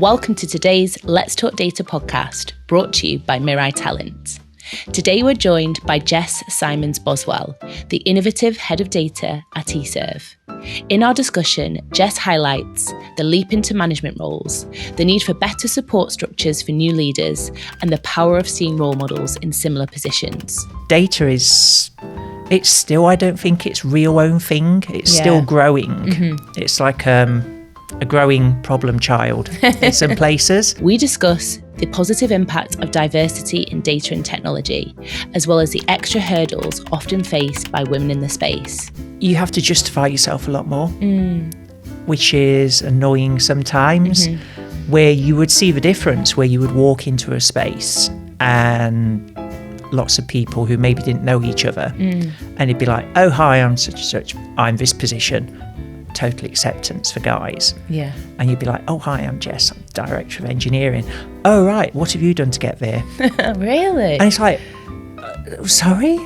Welcome to today's Let's Talk Data podcast, brought to you by Mirai Talent. Today we're joined by Jess Simons-Boswell, the innovative head of data at e.surv. In our discussion, Jess highlights the leap into management roles, the need for better support structures for new leaders, and the power of seeing role models in similar positions. Data it's still, I don't think it's real own thing. It's still growing. Mm-hmm. It's like a growing problem child in some places. We discuss the positive impact of diversity in data and technology, as well as the extra hurdles often faced by women in the space. You have to justify yourself a lot more, which is annoying sometimes, where you would see the difference, where you would walk into a space and lots of people who maybe didn't know each other, and it'd be like, oh, hi, I'm such and such, I'm this position. Total acceptance for guys. Yeah. And you'd be like, oh, hi, I'm Jess, I'm Director of Engineering. Oh, right, what have you done to get there? Really? And it's like, sorry?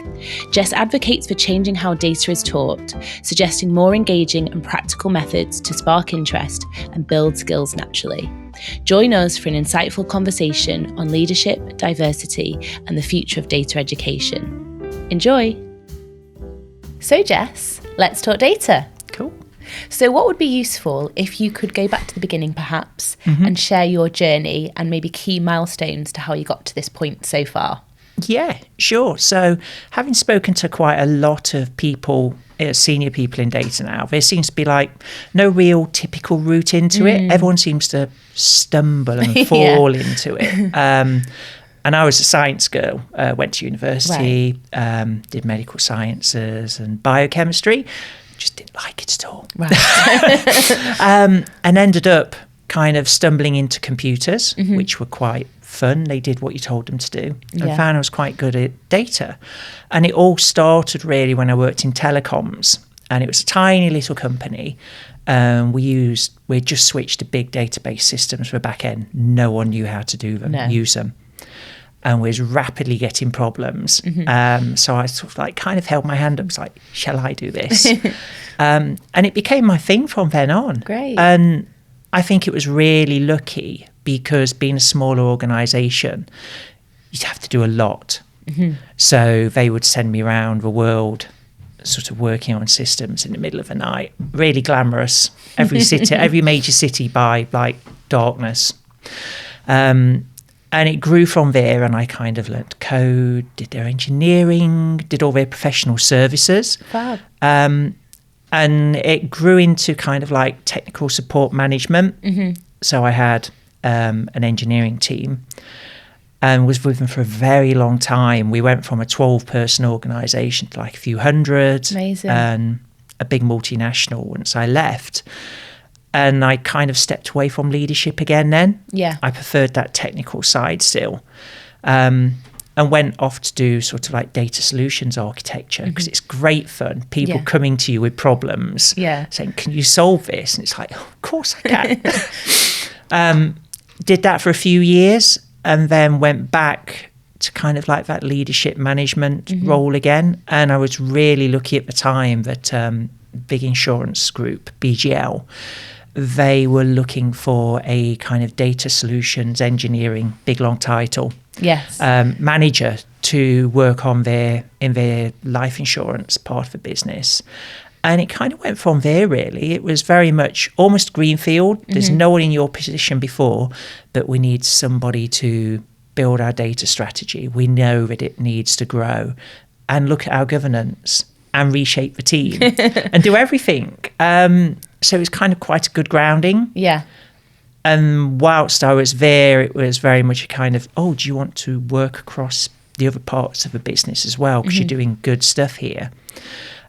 Jess advocates for changing how data is taught, suggesting more engaging and practical methods to spark interest and build skills naturally. Join us for an insightful conversation on leadership, diversity, and the future of data education. Enjoy. So, Jess, let's talk data. Cool. So what would be useful if you could go back to the beginning, perhaps, and share your journey and maybe key milestones to how you got to this point so far? Yeah, sure. So having spoken to quite a lot of people, senior people in data now, there seems to be like no real typical route into it. Everyone seems to stumble and fall into it. And I was a science girl, went to university, did medical sciences and biochemistry. Just didn't like it at all. Right. And ended up kind of stumbling into computers, which were quite fun. They did what you told them to do. And found I was quite good at data. And it all started really when I worked in telecoms. And it was a tiny little company. We just switched to big database systems for back end. No one knew how to do them, use them. And was rapidly getting problems. So I sort of like kind of held my hand up, was like, shall I do this? And it became my thing from then on. Great. And I think it was really lucky because being a smaller organisation, you'd have to do a lot. So they would send me around the world sort of working on systems in the middle of the night. Really glamorous. Every city, every major city by like darkness. And it grew from there, and I kind of learnt code, did their engineering, did all their professional services. Fab. And it grew into kind of like technical support management. So I had an engineering team and was with them for a very long time. We went from a 12-person organisation to like a few hundred. Amazing. And a big multinational once I left. And I kind of stepped away from leadership again then. Yeah. I preferred that technical side still. And went off to do sort of like data solutions architecture because it's great fun. People coming to you with problems, saying, can you solve this? And it's like, oh, of course I can. Did that for a few years and then went back to kind of like that leadership management role again. And I was really lucky at the time that big insurance group, BGL, they were looking for a kind of data solutions engineering, big long title, manager to work on in their life insurance part of the business. And it kind of went from there, really. It was very much almost greenfield. There's no one in your position before, but we need somebody to build our data strategy. We know that it needs to grow and look at our governance and reshape the team and do everything. So it was kind of quite a good grounding. Yeah. And whilst I was there, it was very much a kind of, oh, do you want to work across the other parts of the business as well? Because you're doing good stuff here.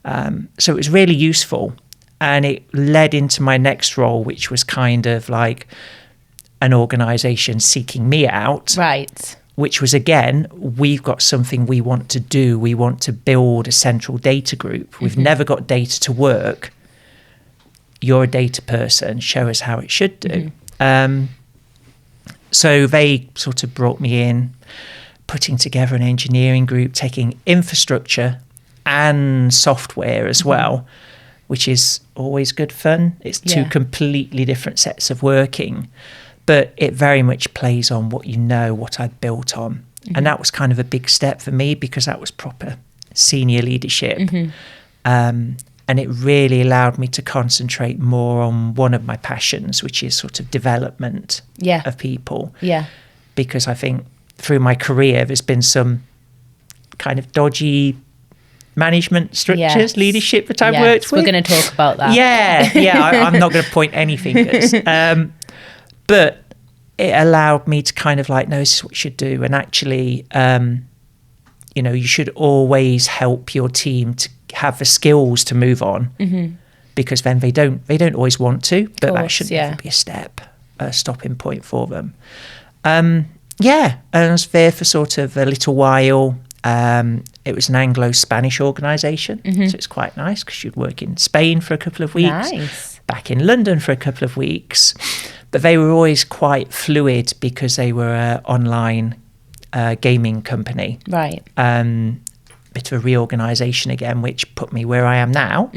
So it was really useful. And it led into my next role, which was kind of like an organisation seeking me out. Right. Which was, again, we've got something we want to do. We want to build a central data group. We've never got data to work. You're a data person. Show us how it should do. So they sort of brought me in, putting together an engineering group, taking infrastructure and software as well, which is always good fun. It's two completely different sets of working. But it very much plays on what you know, what I'd built on. And that was kind of a big step for me because that was proper senior leadership. And it really allowed me to concentrate more on one of my passions, which is sort of development of people. Yeah. Because I think through my career, there's been some kind of dodgy management structures, leadership that I've worked with. We're going to talk about that. I'm not going to point any fingers. But it allowed me to kind of like, no, this is what you should do. And actually, you should always help your team to have the skills to move on, because then they don't always want to, but that shouldn't ever be a stopping point for them. And I was there for sort of a little while. It was an Anglo-Spanish organisation, so it's quite nice because you'd work in Spain for a couple of weeks, back in London for a couple of weeks, but they were always quite fluid because they were an online gaming company. Right. Bit of a reorganisation again, which put me where I am now,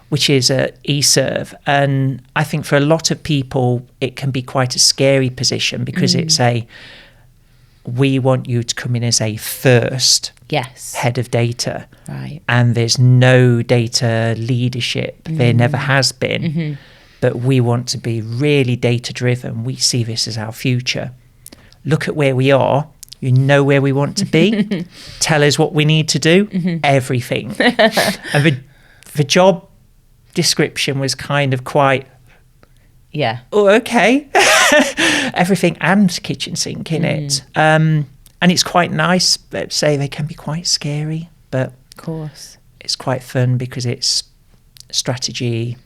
which is e.surv. And I think for a lot of people, it can be quite a scary position because it's we want you to come in as a first head of data. Right. And there's no data leadership. There never has been. But we want to be really data driven. We see this as our future. Look at where we are. You know where we want to be. Tell us what we need to do. Everything. And the job description was kind of quite, oh, okay. Everything and kitchen sink in it. And it's quite nice. Let's say they can be quite scary, but of course, it's quite fun because it's strategy,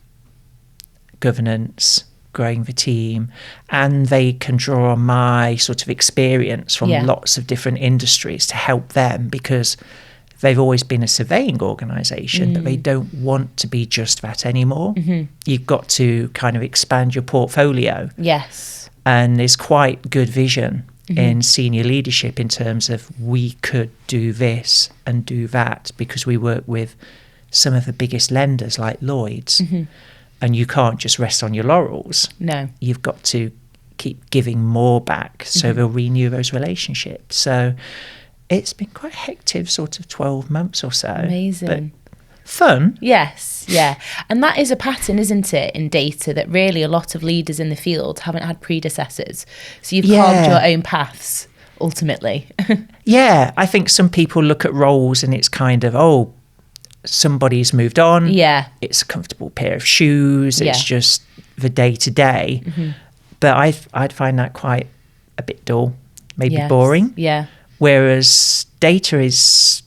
governance, growing the team, and they can draw on my sort of experience from lots of different industries to help them, because they've always been a surveying organisation, but they don't want to be just that anymore. You've got to kind of expand your portfolio. Yes. And there's quite good vision in senior leadership in terms of we could do this and do that, because we work with some of the biggest lenders like Lloyd's. And you can't just rest on your laurels. No. You've got to keep giving more back so they'll renew those relationships. So it's been quite a hectic sort of 12 months or so. Amazing. But fun. Yes, yeah. And that is a pattern, isn't it, in data, that really a lot of leaders in the field haven't had predecessors. So you've carved your own paths, ultimately. I think some people look at roles and it's kind of, somebody's moved on. Yeah. It's a comfortable pair of shoes. It's just the day to day. But I'd find that quite a bit dull, maybe boring. Yeah. Whereas data it's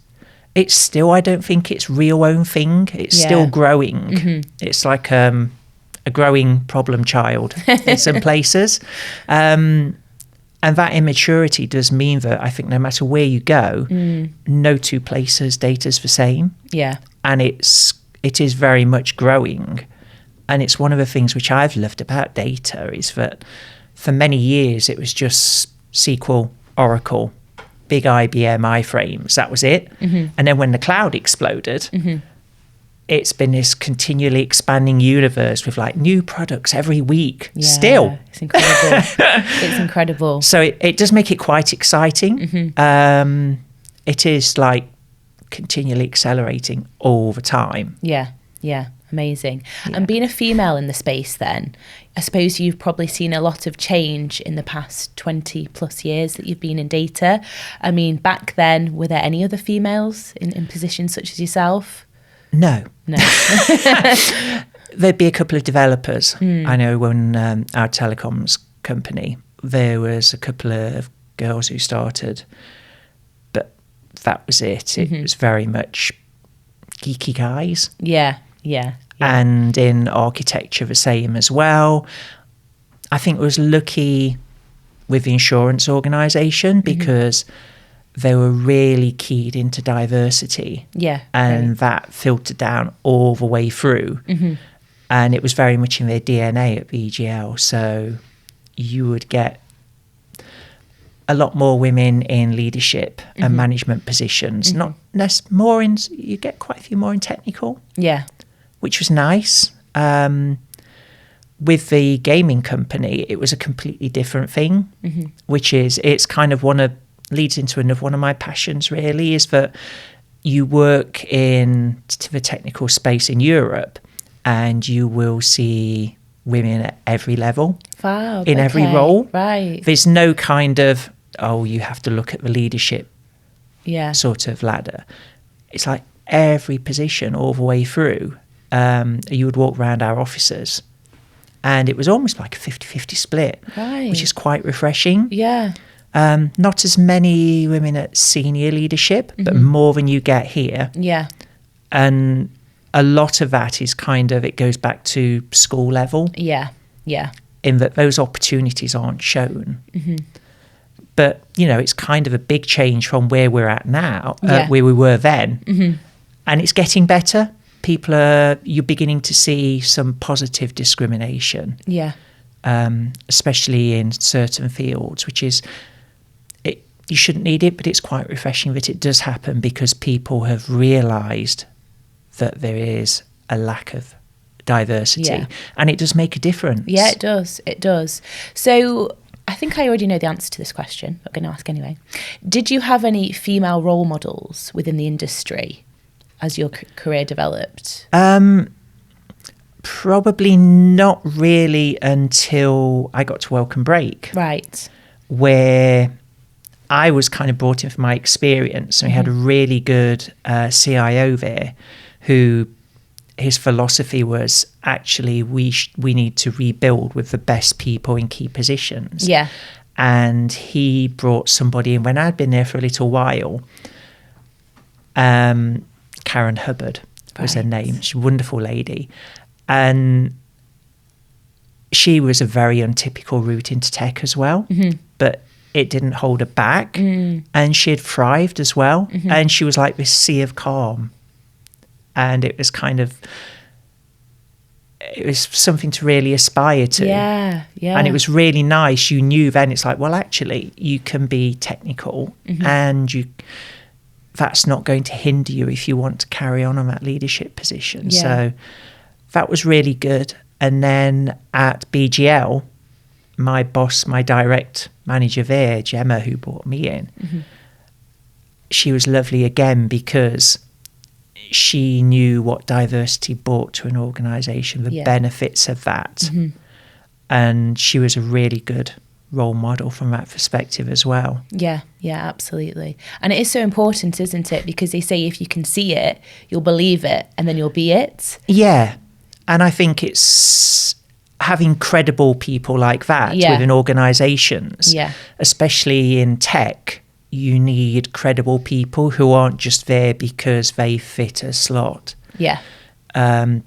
still, I don't think it's real own thing. It's still growing. It's like a growing problem child in some places. And that immaturity does mean that I think no matter where you go, no two places data's the same. Yeah. And it is very much growing. And it's one of the things which I've loved about data is that for many years it was just SQL, Oracle, big IBM iframes. That was it. And then when the cloud exploded, it's been this continually expanding universe with like new products every week. Still. It's incredible. It's incredible. So it does make it quite exciting. It is like continually accelerating all the time. Yeah. Amazing. And being a female in the space then, I suppose you've probably seen a lot of change in the past 20 plus years that you've been in data. I mean, back then, were there any other females in positions such as yourself? No. There'd be a couple of developers. I know when our telecoms company, there was a couple of girls who started, but that was it. It was very much geeky guys. Yeah. And in architecture, the same as well. I think I was lucky with the insurance organisation because they were really keyed into diversity. Yeah. And that filtered down all the way through. And it was very much in their DNA at VGL. So you would get a lot more women in leadership and management positions. Not less, more in, you get quite a few more in technical. Yeah. Which was nice. with the gaming company, it was a completely different thing, which is, it's kind of leads into another one of my passions really, is that you work in the technical space in Europe and you will see women at every level, in every role. Right. There's no kind of, you have to look at the leadership sort of ladder. It's like every position all the way through. You would walk around our offices and it was almost like a 50-50 split, which is quite refreshing. Yeah. Not as many women at senior leadership, but more than you get here. Yeah. And a lot of that is kind of, it goes back to school level. Yeah. Yeah. In that those opportunities aren't shown. But, it's kind of a big change from where we're at now, where we were then. And it's getting better. You're beginning to see some positive discrimination. Yeah. Especially in certain fields, which is, you shouldn't need it, but it's quite refreshing that it does happen because people have realised that there is a lack of diversity, and it does make a difference. Yeah, it does. So I think I already know the answer to this question, but I'm going to ask anyway. Did you have any female role models within the industry as your career developed? Probably not really until I got to Welcome Break. Right. Where I was kind of brought in for my experience, and we had a really good CIO there who, his philosophy was actually we need to rebuild with the best people in key positions. Yeah. And he brought somebody in when I'd been there for a little while. Karen Hubbard was her name. She's a wonderful lady. And she was a very untypical route into tech as well. But it didn't hold her back. And she had thrived as well. And she was like this sea of calm. And it was it was something to really aspire to. Yeah. And it was really nice. You knew then, it's like, well, actually, you can be technical and that's not going to hinder you if you want to carry on that leadership position. Yeah. So that was really good. And then at BGL, my boss, my direct manager there, Gemma, who brought me in, she was lovely again because she knew what diversity brought to an organisation, the benefits of that. And she was a really good role model from that perspective as well. Yeah, absolutely. And it is so important, isn't it? Because they say if you can see it, you'll believe it, and then you'll be it. Yeah. And I think it's having credible people like that within organisations, especially in tech. You need credible people who aren't just there because they fit a slot. Yeah.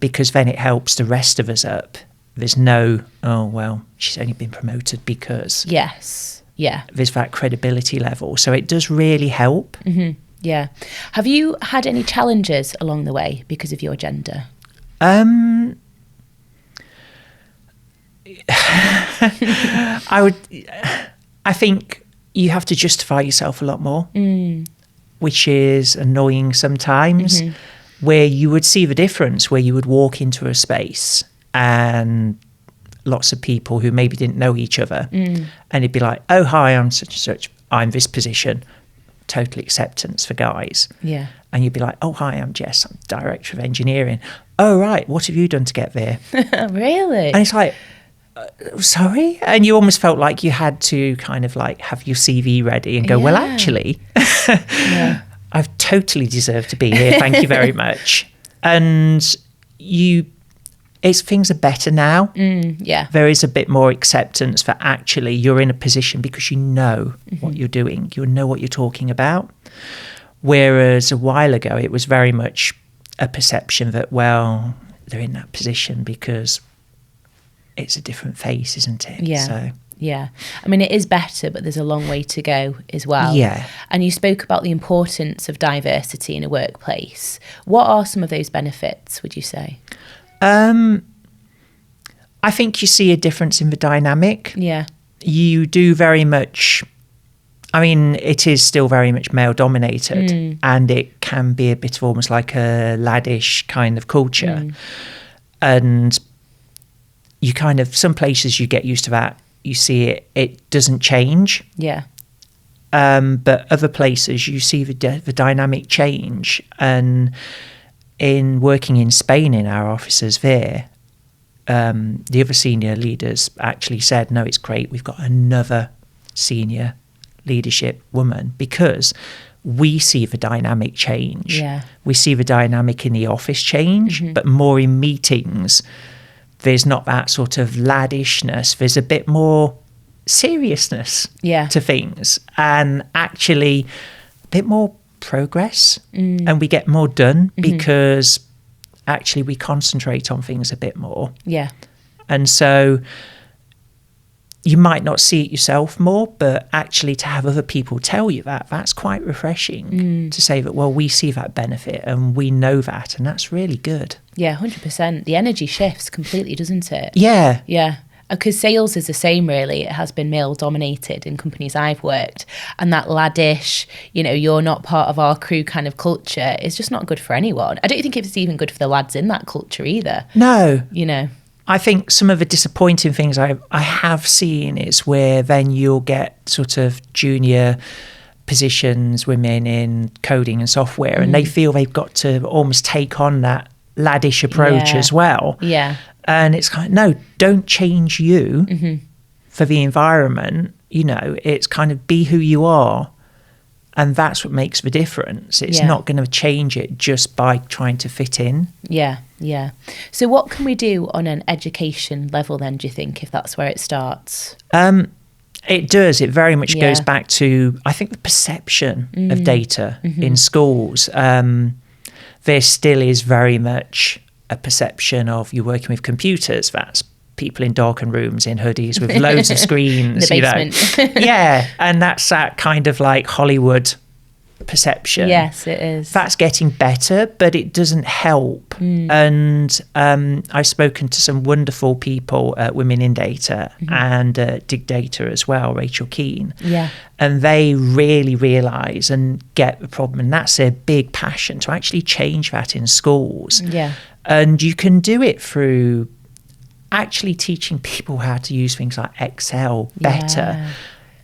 Because then it helps the rest of us up. There's no, she's only been promoted because. Yes. Yeah. There's that credibility level. So it does really help. Yeah. Have you had any challenges along the way because of your gender? I think you have to justify yourself a lot more, which is annoying sometimes, where you would see the difference, where you would walk into a space and lots of people who maybe didn't know each other, and it'd be like, oh, hi, I'm such and such, I'm this position, total acceptance for guys. Yeah. And you'd be like, oh, hi, I'm Jess, I'm Director of Engineering. Oh, right, what have you done to get there? Really? And it's like, sorry? And you almost felt like you had to kind of like have your CV ready and go, well, actually, I've totally deserved to be here. Thank you very much. And things are better now. There is a bit more acceptance for actually you're in a position because you know what you're doing. You know what you're talking about. Whereas a while ago, it was very much a perception that, well, they're in that position because it's a different face, isn't it? Yeah. So. Yeah. I mean, it is better, but there's a long way to go as well. Yeah. And you spoke about the importance of diversity in a workplace. What are some of those benefits, would you say? I think you see a difference in the dynamic. Yeah. You do very much, I mean, it is still very much male dominated and it can be a bit of almost like a laddish kind of culture. And you kind of, some places you get used to that, you see it doesn't change. Yeah. But other places you see the dynamic change. And in working in Spain in our offices there, the other senior leaders actually said, no, it's great, we've got another senior leadership woman, because we see the dynamic change. Yeah. We see the dynamic in the office change, but more in meetings. There's not that sort of laddishness. There's a bit more seriousness to things, and actually a bit more progress, and we get more done because actually we concentrate on things a bit more. Yeah. And so you might not see it yourself more, but actually to have other people tell you that, that's quite refreshing to say that, well, we see that benefit and we know that, and that's really good. Yeah, 100%. The energy shifts completely, doesn't it? Yeah. Yeah. Because sales is the same, really. It has been male dominated in companies I've worked. And that laddish, you're not part of our crew kind of culture is just not good for anyone. I don't think it's even good for the lads in that culture either. No. I think some of the disappointing things I have seen is where then you'll get sort of junior positions, women in coding and software, and they feel they've got to almost take on that laddish approach as well. Yeah. And it's kind of, no, don't change you for the environment. It's kind of be who you are. And that's what makes the difference. It's not going to change it just by trying to fit in. Yeah, yeah. So what can we do on an education level then, do you think, if that's where it starts? It does. It very much goes back to, I think, the perception of data in schools. There still is very much a perception of you working with computers. That's people in darkened rooms in hoodies with loads of screens. The basement. Yeah, and that's that kind of like Hollywood perception. Yes, it is. That's getting better, but it doesn't help. And I've spoken to some wonderful people at Women in Data and Dig Data as well, Rachel Keane. Yeah. And they really realise and get the problem. And that's their big passion, to actually change that in schools. Yeah. And you can do it through actually teaching people how to use things like Excel better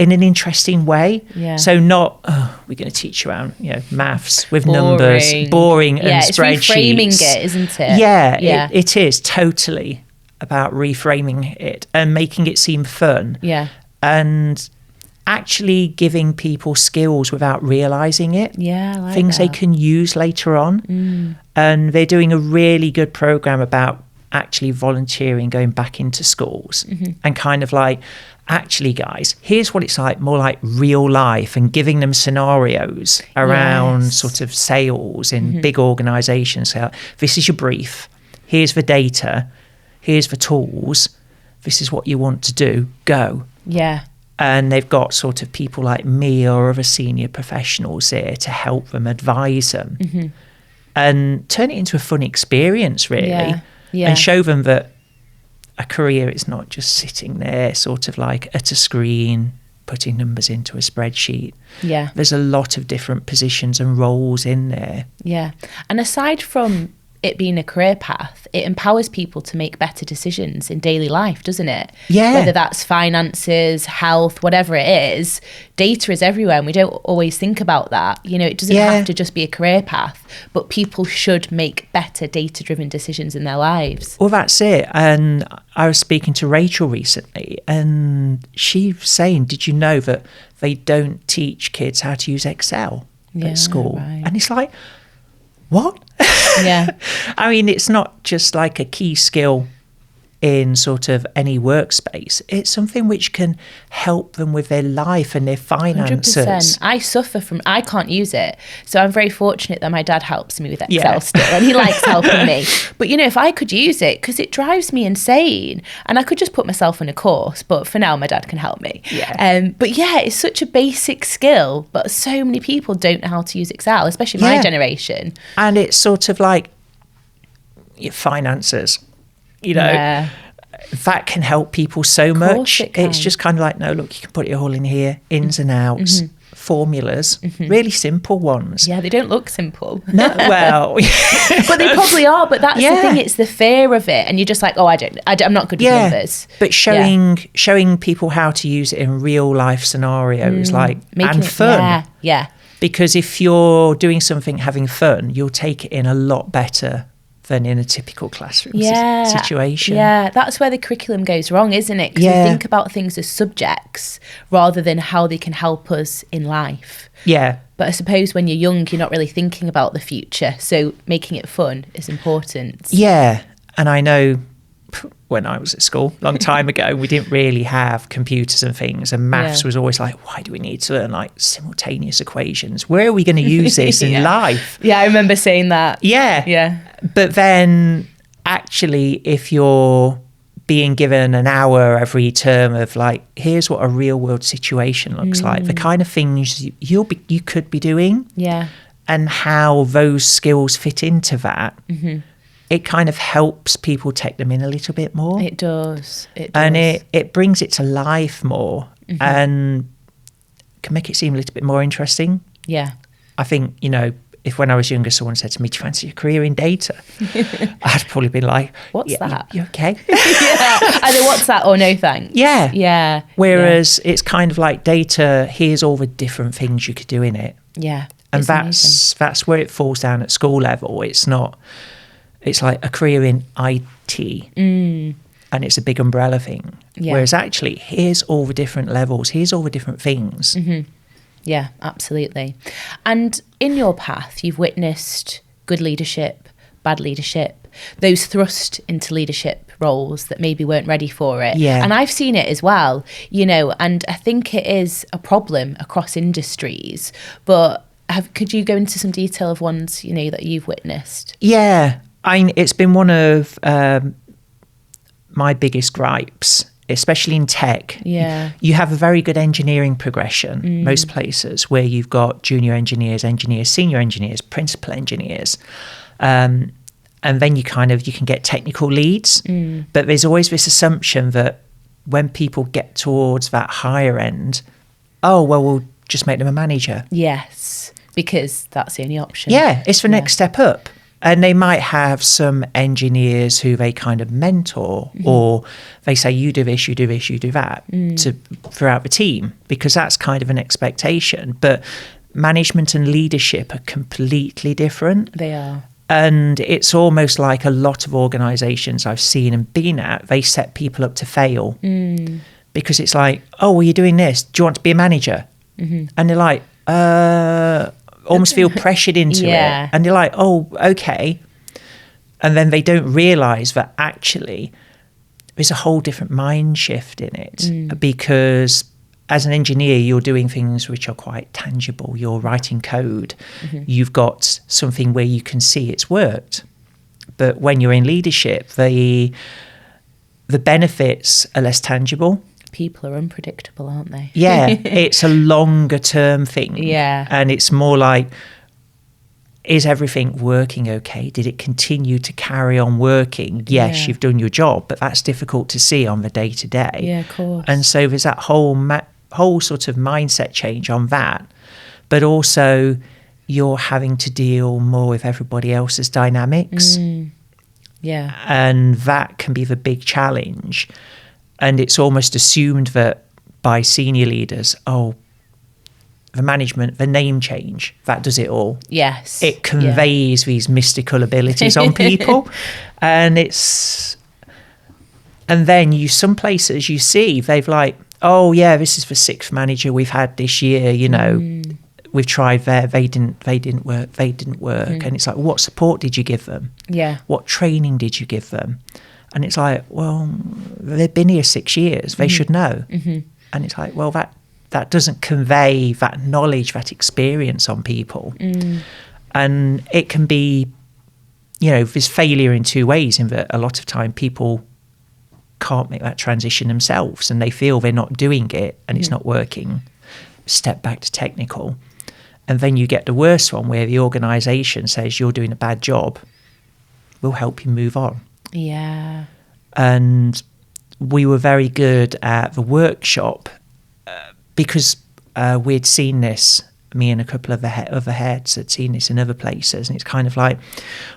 in an interesting way. Yeah. So not, we're going to teach you around, maths with numbers, boring and spreadsheets. Yeah, it's reframing it, isn't it? Yeah, it is totally about reframing it and making it seem fun. Yeah. And actually giving people skills without realising it. Yeah, I like things that. They can use later on. And they're doing a really good programme about actually volunteering, going back into schools and kind of like, actually guys, here's what it's like, more like real life, and giving them scenarios around sort of sales in big organisations. So this is your brief, here's the data, here's the tools, this is what you want to do, go. Yeah. And they've got sort of people like me or other senior professionals there to help them, advise them and turn it into a fun experience, really. Yeah. And show them that a career is not just sitting there sort of like at a screen, putting numbers into a spreadsheet. Yeah. There's a lot of different positions and roles in there. Yeah. And aside from it being a career path, it empowers people to make better decisions in daily life, doesn't it? Yeah. Whether that's finances, health, whatever it is, data is everywhere and we don't always think about that. It doesn't have to just be a career path, but people should make better data-driven decisions in their lives. Well, that's it. And I was speaking to Rachel recently, and she was saying, did you know that they don't teach kids how to use Excel at school? Right. And it's like, what? Yeah. I mean, it's not just like a key skill in sort of any workspace. It's something which can help them with their life and their finances. 100%. I can't use it. So I'm very fortunate that my dad helps me with Excel still, and he likes helping me. But if I could use it, because it drives me insane, and I could just put myself in a course, but for now my dad can help me. Yeah. But it's such a basic skill, but so many people don't know how to use Excel, especially my generation. And it's sort of like your finances. That can help people so much. It's just kind of like, no, look, you can put it all in here, ins and outs. formulas, really simple ones. Yeah, they don't look simple. No, well, but they probably are. But that's the thing; it's the fear of it, and you're just like, oh, I'm not good with numbers. But showing people how to use it in real life scenarios, and fun. Yeah. Because if you're doing something having fun, you'll take it in a lot better than in a typical classroom situation. Yeah, that's where the curriculum goes wrong, isn't it? Because we think about things as subjects rather than how they can help us in life. Yeah. But I suppose when you're young, you're not really thinking about the future. So making it fun is important. Yeah. And I know when I was at school, a long time ago, we didn't really have computers and things. And maths was always like, why do we need to learn simultaneous equations? Where are we going to use this in life? Yeah, I remember saying that. Yeah. Yeah. But then actually, if you're being given an hour every term of here's what a real world situation looks like, the kind of things you could be doing, and how those skills fit into that, it kind of helps people take them in a little bit more. It does. And it brings it to life more and can make it seem a little bit more interesting. Yeah. I think, if when I was younger, someone said to me, do you fancy a career in data? I'd probably be like, what's that? You okay? Either what's that or no thanks. Yeah. Yeah. Whereas it's kind of like data, here's all the different things you could do in it. Yeah. And that's where it falls down at school level. It's like a career in IT and it's a big umbrella thing. Yeah. Whereas actually, here's all the different levels, here's all the different things. Yeah, absolutely. And in your path, you've witnessed good leadership, bad leadership, those thrust into leadership roles that maybe weren't ready for it. Yeah. And I've seen it as well, and I think it is a problem across industries. But could you go into some detail of ones, that you've witnessed? Yeah. It's been one of my biggest gripes, especially in tech. Yeah. You have a very good engineering progression, most places, where you've got junior engineers, senior engineers, principal engineers. And then you can get technical leads. But there's always this assumption that when people get towards that higher end, we'll just make them a manager. Yes, because that's the only option. Yeah, it's the next step up. And they might have some engineers who they kind of mentor, or they say, you do this, you do this, you do that throughout the team, because that's kind of an expectation. But management and leadership are completely different. They are. And it's almost like a lot of organisations I've seen and been at, they set people up to fail. Because it's like, you're doing this. Do you want to be a manager? And they're like, almost feel pressured into it. And they're like, okay. And then they don't realise that actually there's a whole different mind shift in it. Because as an engineer, you're doing things which are quite tangible. You're writing code. You've got something where you can see it's worked. But when you're in leadership, the benefits are less tangible. People are unpredictable, aren't they? Yeah, it's a longer term thing. Yeah. And it's more like, is everything working okay? Did it continue to carry on working? Yes, you've done your job, but that's difficult to see on the day to day. Yeah, of course. And so there's that whole sort of mindset change on that. But also you're having to deal more with everybody else's dynamics. Yeah. And that can be the big challenge. And it's almost assumed that by senior leaders, the management, the name change, that does it all. Yes. It conveys these mystical abilities on people. And then some places you see, they've this is the 6th manager we've had this year, we've tried there, they didn't work. And it's like, what support did you give them? Yeah. What training did you give them? And it's like, they've been here 6 years. They should know. And it's like, that doesn't convey that knowledge, that experience on people. And it can be, there's failure in two ways, in that a lot of time people can't make that transition themselves and they feel they're not doing it and it's not working. Step back to technical. And then you get the worst one where the organisation says, you're doing a bad job. We'll help you move on. Yeah. And we were very good at the workshop because we'd seen this, me and a couple of other heads had seen this in other places, and it's kind of like,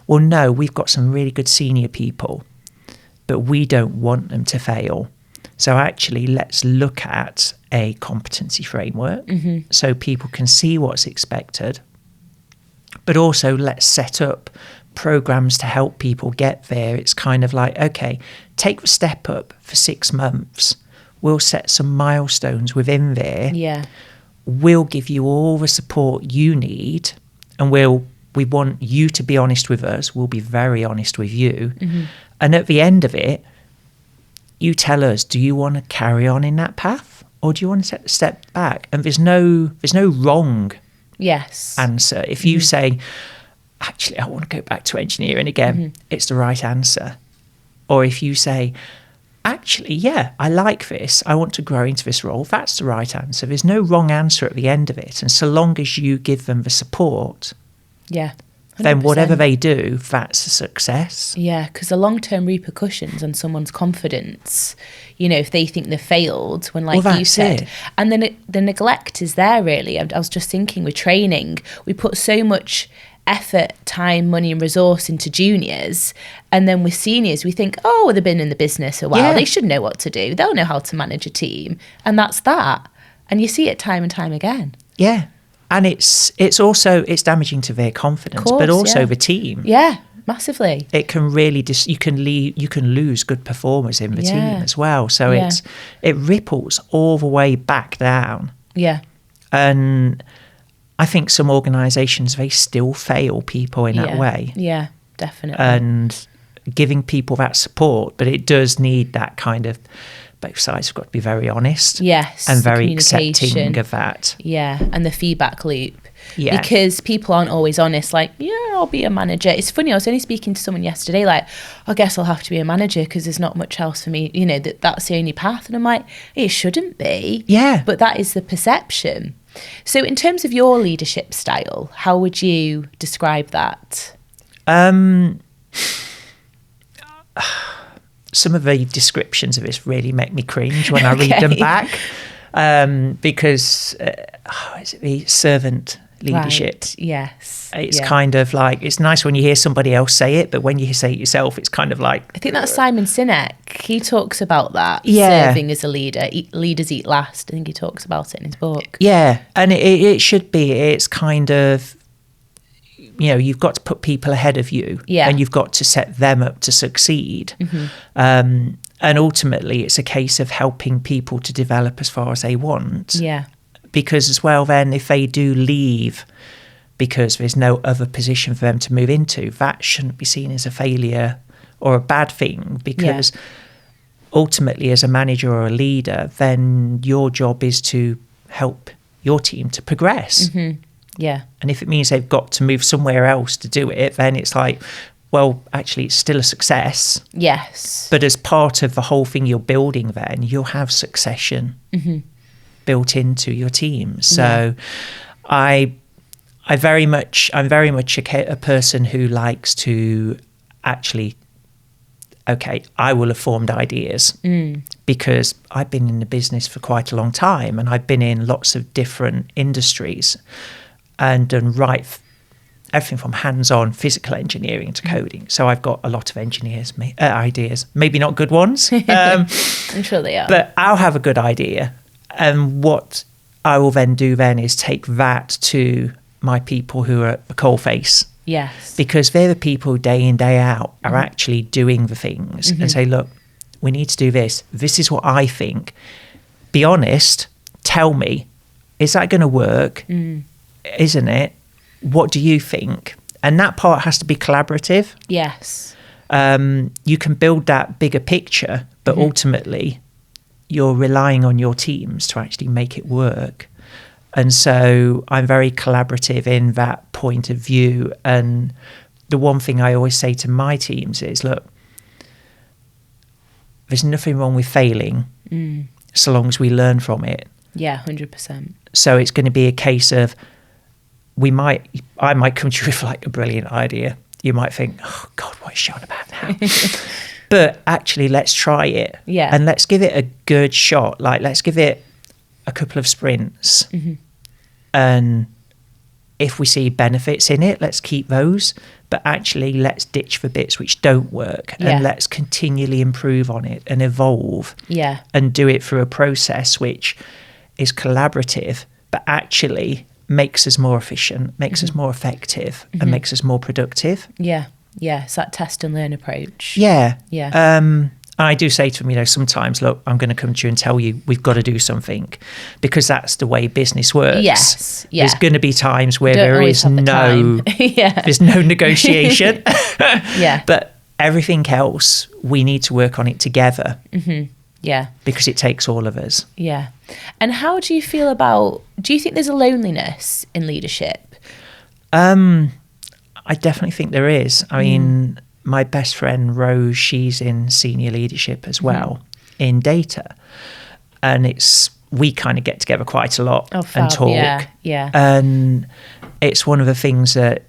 well, no, we've got some really good senior people, but we don't want them to fail. So actually, let's look at a competency framework so people can see what's expected, but also let's set up programs to help people get there. It's kind of like, okay, take the step up for 6 months. We'll set some milestones within there. Yeah. We'll give you all the support you need, and we want you to be honest with us. We'll be very honest with you. And at the end of it, you tell us, do you want to carry on in that path, or do you want to take a step back? And there's no wrong answer. If you say, actually, I want to go back to engineering again, it's the right answer. Or if you say, actually, yeah, I like this, I want to grow into this role, that's the right answer. There's no wrong answer at the end of it. And so long as you give them the support, 100%. Then whatever they do, that's a success. Yeah, because the long-term repercussions on someone's confidence, if they think they've failed, when you said, and then the neglect is there, really. I was just thinking, with training, we put so much effort, time, money and resource into juniors, and then with seniors we think, oh, they've been in the business a while, they should know what to do, they'll know how to manage a team, and that's that. And you see it time and time again. And it's damaging to their confidence, but also the team. Massively. It can really you can lose good performers in the team as well. So it ripples all the way back down. And I think some organisations, they still fail people in that way. Yeah, definitely. And giving people that support, but it does need that kind of, both sides have got to be very honest. Yes. And very accepting of that. Yeah, and the feedback loop. Yeah. Because people aren't always honest, like, I'll be a manager. It's funny, I was only speaking to someone yesterday, like, I guess I'll have to be a manager because there's not much else for me, that's the only path. And I'm like, it shouldn't be. Yeah. But that is the perception. So in terms of your leadership style, how would you describe that? Some of the descriptions of this really make me cringe when I read them back, because is it the servant leadership? Right. Yes. It's kind of like, it's nice when you hear somebody else say it, but when you say it yourself, it's kind of like... I think that's Simon Sinek. He talks about that, serving as a leader. Leaders eat last. I think he talks about it in his book. Yeah, and it should be. It's kind of... you've got to put people ahead of you, and you've got to set them up to succeed. And ultimately, it's a case of helping people to develop as far as they want. Yeah. Because as well, then, if they do leave because there's no other position for them to move into, that shouldn't be seen as a failure or a bad thing, because ultimately, as a manager or a leader, then your job is to help your team to progress. Yeah. And if it means they've got to move somewhere else to do it, then it's like, well, actually, it's still a success. Yes. But as part of the whole thing you're building, then you'll have succession built into your team. So I'm very much a person who likes to actually, I will have formed ideas because I've been in the business for quite a long time, and I've been in lots of different industries and done everything from hands-on physical engineering to coding. So I've got a lot of ideas, maybe not good ones. I'm sure they are. But I'll have a good idea. And what I will then do is take that to my people who are at the coalface. Yes. Because they're the people day in, day out are actually doing the things and say, look, we need to do this. This is what I think. Be honest. Tell me, is that going to work? Isn't it? What do you think? And that part has to be collaborative. Yes. You can build that bigger picture, but ultimately you're relying on your teams to actually make it work. And so I'm very collaborative in that point of view. And the one thing I always say to my teams is, look, there's nothing wrong with failing so long as we learn from it. Yeah, 100%. So it's going to be a case of I might come to you with like a brilliant idea. You might think, oh God, what is she on about now? But actually, let's try it. Yeah. And let's give it a good shot. Like, let's give it a couple of sprints, and if we see benefits in it, let's keep those. But actually, let's ditch the bits which don't work, and let's continually improve on it and evolve. And do it through a process which is collaborative, but actually makes us more efficient, makes us more effective, and makes us more productive. It's that test and learn approach. I do say to them, sometimes, look, I'm going to come to you and tell you we've got to do something, because that's the way business works. There's going to be times where there is there's no negotiation. But everything else, we need to work on it together. Because it takes all of us. And how do you feel do you think there's a loneliness in leadership? I definitely think there is. I mean, my best friend Rose, she's in senior leadership as well in data, and we kind of get together quite a lot and talk. And it's one of the things that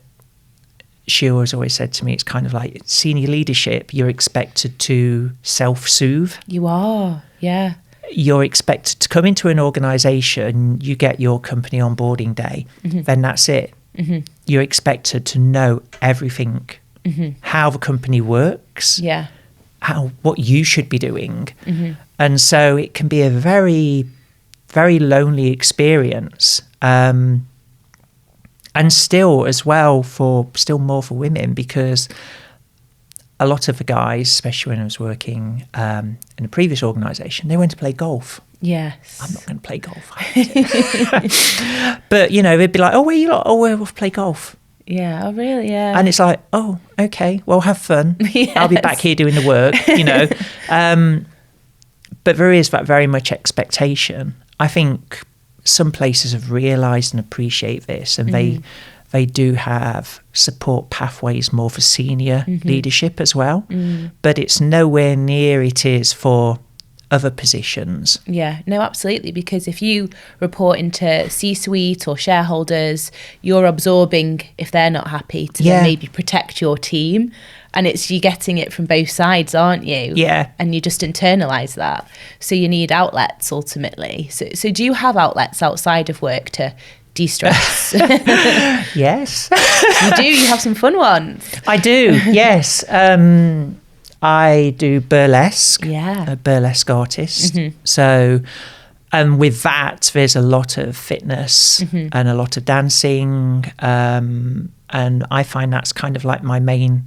she always said to me. It's kind of like senior leadership. You're expected to self-soothe. You are, You're expected to come into an organisation. You get your company onboarding day. Then that's it. You're expected to know everything. How the company works, what you should be doing. And so it can be a very, very lonely experience. And still as well still more for women, because a lot of the guys, especially when I was working in a previous organisation, they went to play golf. I'm not going to play golf. But, they'd be like, oh, where are you lot? Oh, we'll play golf. Oh really? And it's like, oh, okay, well, have fun. I'll be back here doing the work, But there is that very much expectation. I think some places have realised and appreciate this, and they do have support pathways more for senior leadership as well. But it's nowhere near it is for other positions. No, absolutely, because if you report into C-suite or shareholders, you're absorbing if they're not happy to then maybe protect your team, and you're getting it from both sides, aren't you? And you just internalize that, so you need outlets ultimately. So do you have outlets outside of work to de-stress? Yes. You have some fun ones. I do, yes. I do burlesque, a burlesque artist. So, and with that, there's a lot of fitness and a lot of dancing. And I find that's kind of like my main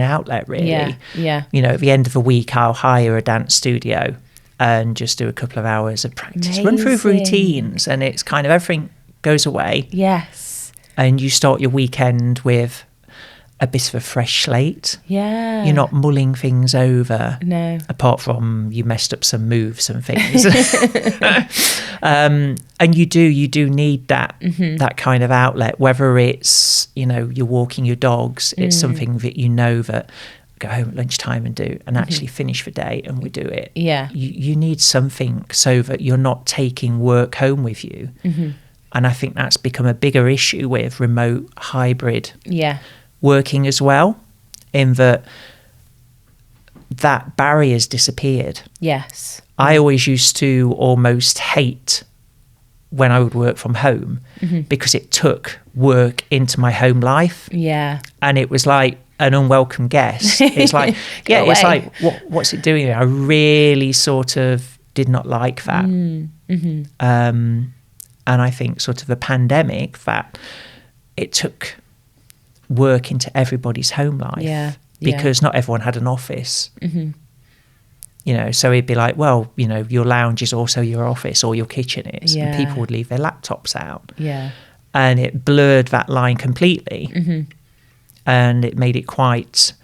outlet, really. At the end of the week, I'll hire a dance studio and just do a couple of hours of practice, run through routines, and it's kind of everything goes away. And you start your weekend with a bit of a fresh slate. You're not mulling things over. No. Apart from you messed up some moves and things. And you do need that that kind of outlet, whether it's, you're walking your dogs, it's something that that go home at lunchtime and do, and actually finish the day and we do it. You need something so that you're not taking work home with you. And I think that's become a bigger issue with remote hybrid working as well, in that barrier's disappeared. I always used to almost hate when I would work from home because it took work into my home life. And it was like an unwelcome guest. It's like, it's like, what's it doing here? I really sort of did not like that. And I think sort of the pandemic, that it took work into everybody's home life because not everyone had an office. So it'd be like, well, your lounge is also your office, or your kitchen is, and people would leave their laptops out. And it blurred that line completely. And it made it quite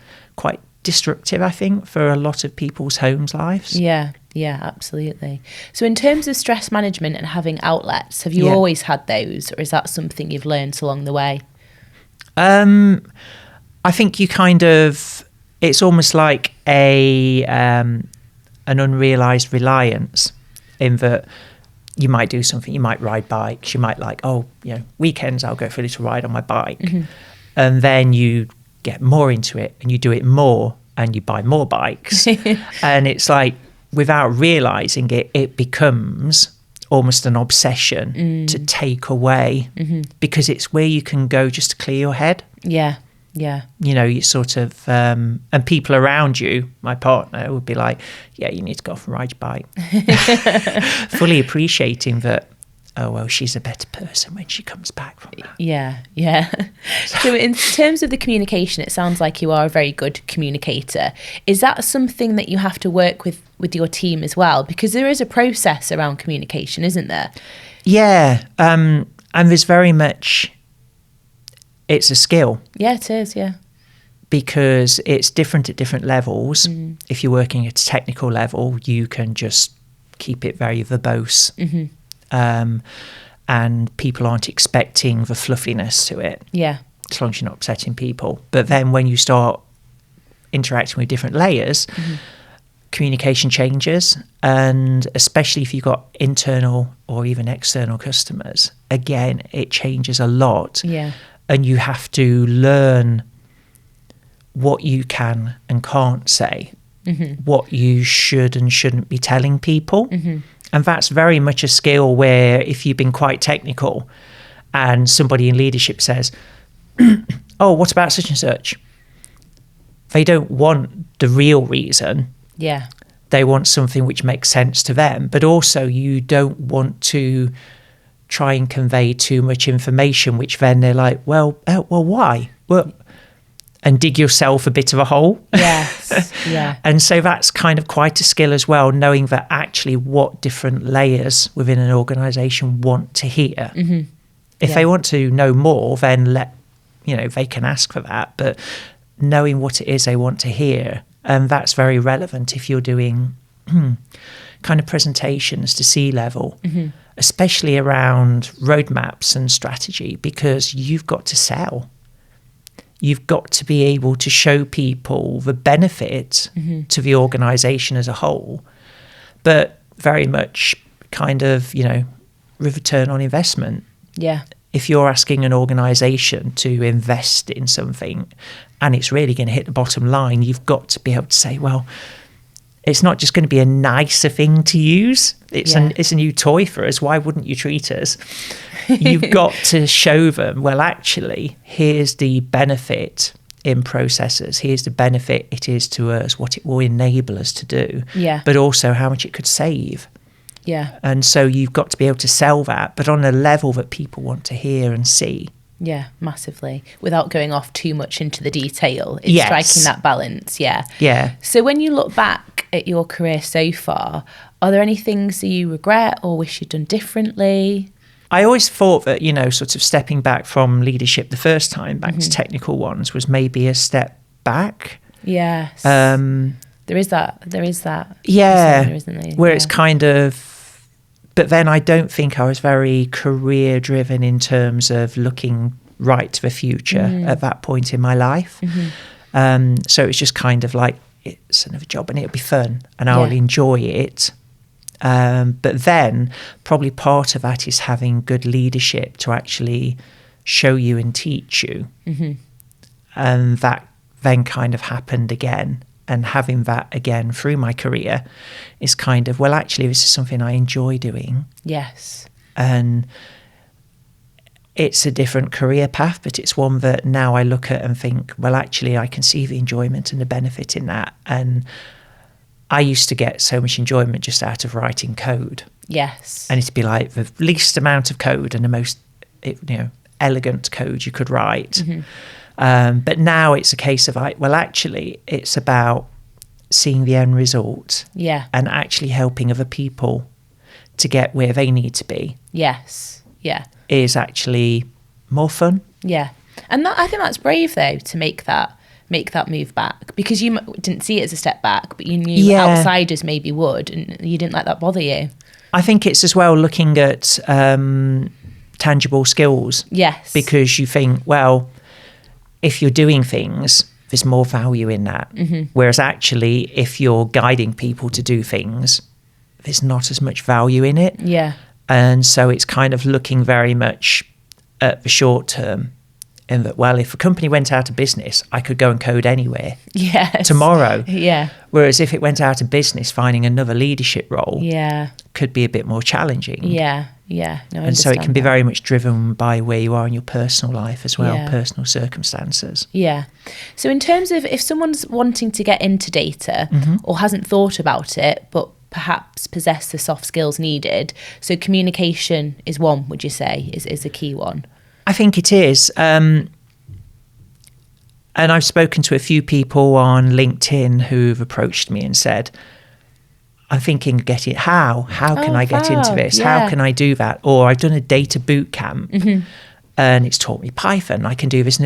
destructive, I think, for a lot of people's homes lives. Yeah, absolutely. So in terms of stress management and having outlets, have you always had those, or is that something you've learned along the way? I think you it's almost like an unrealised reliance, in that you might do something, you might ride bikes, you might weekends I'll go for a little ride on my bike. And then you get more into it and you do it more and you buy more bikes. And it's like, without realising it, it becomes almost an obsession to take away, because it's where you can go just to clear your head. Yeah. You sort of, and people around you, my partner would be like, yeah, you need to go off and ride your bike. Fully appreciating that, oh, well, she's a better person when she comes back from that. Yeah. So in terms of the communication, it sounds like you are a very good communicator. Is that something that you have to work with your team as well? Because there is a process around communication, isn't there? Yeah. And there's very much, it's a skill. Yeah, it is, yeah. Because it's different at different levels. If you're working at a technical level, you can just keep it very verbose. And people aren't expecting the fluffiness to it. Yeah. As long as you're not upsetting people. But then when you start interacting with different layers, communication changes. And especially if you've got internal or even external customers, again, it changes a lot. Yeah. And you have to learn what you can and can't say, what you should and shouldn't be telling people. And that's very much a skill where if you've been quite technical and somebody in leadership says, oh, what about such and such? They don't want the real reason. Yeah. They want something which makes sense to them. But also you don't want to try and convey too much information, which then they're like, well, why? Well, and dig yourself a bit of a hole. Yes, yeah. And so that's kind of quite a skill as well, knowing that actually what different layers within an organisation want to hear. If they want to know more, then they can ask for that, but knowing what it is they want to hear, and that's very relevant if you're doing kind of presentations to C-level, especially around roadmaps and strategy, because you've got to sell. You've got to be able to show people the benefit to the organisation as a whole, but very much kind of, return on investment. Yeah. If you're asking an organisation to invest in something and it's really going to hit the bottom line, you've got to be able to say, well, it's not just going to be a nicer thing to use. It's a new toy for us. Why wouldn't you treat us? You've got to show them, well, actually, here's the benefit in processes. Here's the benefit it is to us, what it will enable us to do, but also how much it could save. Yeah. And so you've got to be able to sell that, but on a level that people want to hear and see. Yeah, massively. Without going off too much into the detail. It's striking that balance, yeah. Yeah. So when you look back at your career so far, are there any things that you regret or wish you'd done differently? I always thought that, sort of stepping back from leadership the first time back to technical ones was maybe a step back. Yes. There is that. Yeah. Isn't there? Where it's kind of, but then I don't think I was very career driven in terms of looking right to the future at that point in my life. So it's just kind of like, it's another job and it'll be fun and I'll enjoy it. But then probably part of that is having good leadership to actually show you and teach you. And that then kind of happened again. And having that again through my career is kind of, well, actually, this is something I enjoy doing. Yes. And it's a different career path, but it's one that now I look at and think, well, actually, I can see the enjoyment and the benefit in that. And I used to get so much enjoyment just out of writing code. Yes. And it'd be like the least amount of code and the most, elegant code you could write. But now it's a case of, well, actually, it's about seeing the end result. Yeah. And actually helping other people to get where they need to be. Yes. Yeah. Is actually more fun. Yeah. And I think that's brave, though, to make that move back, because you didn't see it as a step back, but you knew outsiders maybe would, and you didn't let that bother you. I think it's as well looking at tangible skills. Yes. Because you think, well, if you're doing things, there's more value in that. Whereas actually, if you're guiding people to do things, there's not as much value in it. Yeah. And so it's kind of looking very much at the short term in that, well, if a company went out of business, I could go and code anywhere tomorrow. Yeah. Whereas if it went out of business, finding another leadership role could be a bit more challenging. Yeah. No, and so it can be very much driven by where you are in your personal life as well, personal circumstances. Yeah. So in terms of if someone's wanting to get into data or hasn't thought about it, but perhaps possess the soft skills needed, so communication is one, would you say, is a key one? I think it is. And I've spoken to a few people on LinkedIn who've approached me and said, I'm thinking, how can I get into this? Yeah. How can I do that? Or I've done a data boot camp and it's taught me Python. I can do this.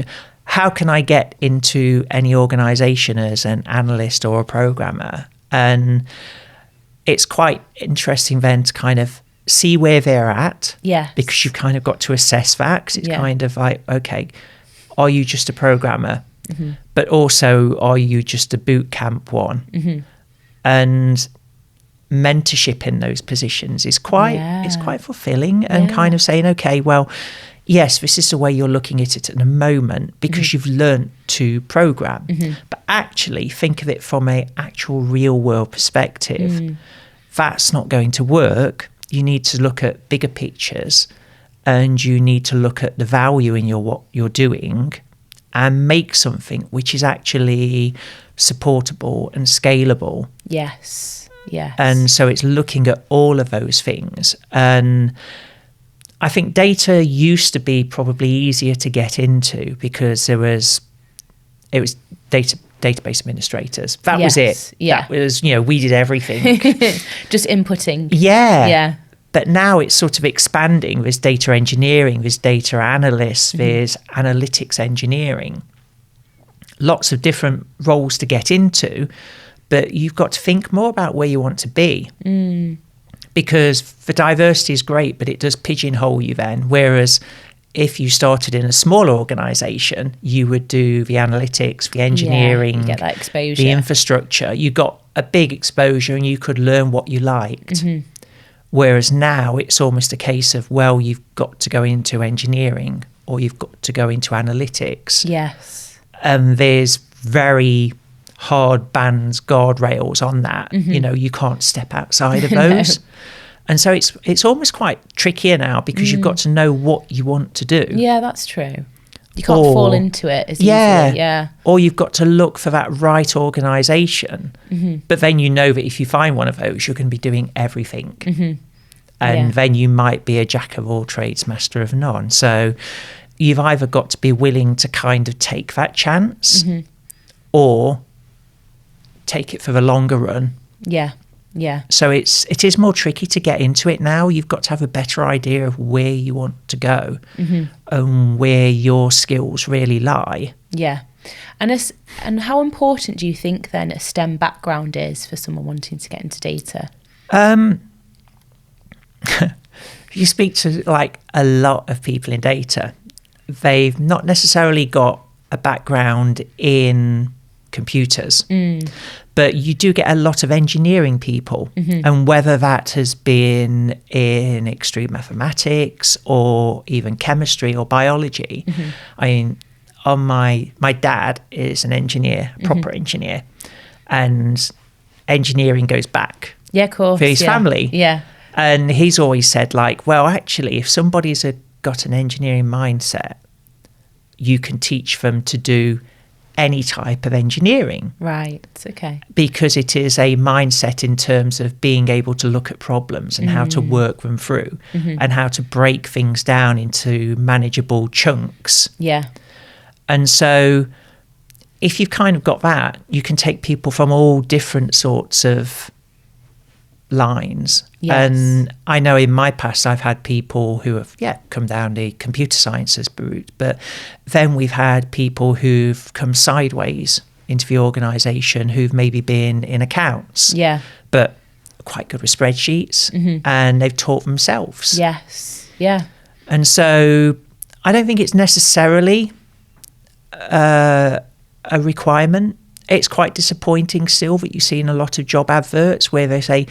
How can I get into any organization as an analyst or a programmer? And it's quite interesting then to kind of see where they're at. Yes. Because you've kind of got to assess that. 'Cause it's kind of like, okay, are you just a programmer? But also, are you just a boot camp one? And mentorship in those positions is quite fulfilling, and kind of saying, okay, well, yes, this is the way you're looking at it at the moment because you've learned to program, but actually think of it from a actual real world perspective. That's not going to work. You need to look at bigger pictures, and you need to look at the value in what you're doing and make something which is actually supportable and scalable. Yes. And so it's looking at all of those things. And I think data used to be probably easier to get into because it was database administrators. That was it. Yeah. That was, we did everything. Just inputting. Yeah. But now it's sort of expanding. There's data engineering, there's data analysts, there's analytics engineering. Lots of different roles to get into. But you've got to think more about where you want to be. Because the diversity is great, but it does pigeonhole you then. Whereas if you started in a smaller organisation, you would do the analytics, the engineering, you get that exposure, the infrastructure. You got a big exposure and you could learn what you liked. Whereas now it's almost a case of, well, you've got to go into engineering or you've got to go into analytics. Yes. And there's very hard bands, guardrails on that. You can't step outside of those. And so it's almost quite trickier now because you've got to know what you want to do. Yeah, that's true. You can't fall into it as easily. Yeah. Or you've got to look for that right organisation. But then you know that if you find one of those, you're going to be doing everything. And then you might be a jack of all trades, master of none. So you've either got to be willing to kind of take that chance or take it for the longer run. Yeah. So it is more tricky to get into it now. You've got to have a better idea of where you want to go and where your skills really lie. Yeah. And how important do you think then a STEM background is for someone wanting to get into data? You speak to like a lot of people in data. They've not necessarily got a background in computers, but you do get a lot of engineering people, and whether that has been in extreme mathematics or even chemistry or biology. I mean, my dad is an engineer, a proper engineer, and engineering goes back for his family. And he's always said, like, well, actually, if somebody's got an engineering mindset, you can teach them to do any type of engineering. Right, okay. Because it is a mindset in terms of being able to look at problems and how to work them through and how to break things down into manageable chunks. Yeah. And so if you've kind of got that, you can take people from all different sorts of lines. And I know in my past I've had people who have come down the computer sciences route, but then we've had people who've come sideways into the organisation who've maybe been in accounts but quite good with spreadsheets and they've taught themselves. And so I don't think it's necessarily a requirement. It's quite disappointing still that you see in a lot of job adverts where they say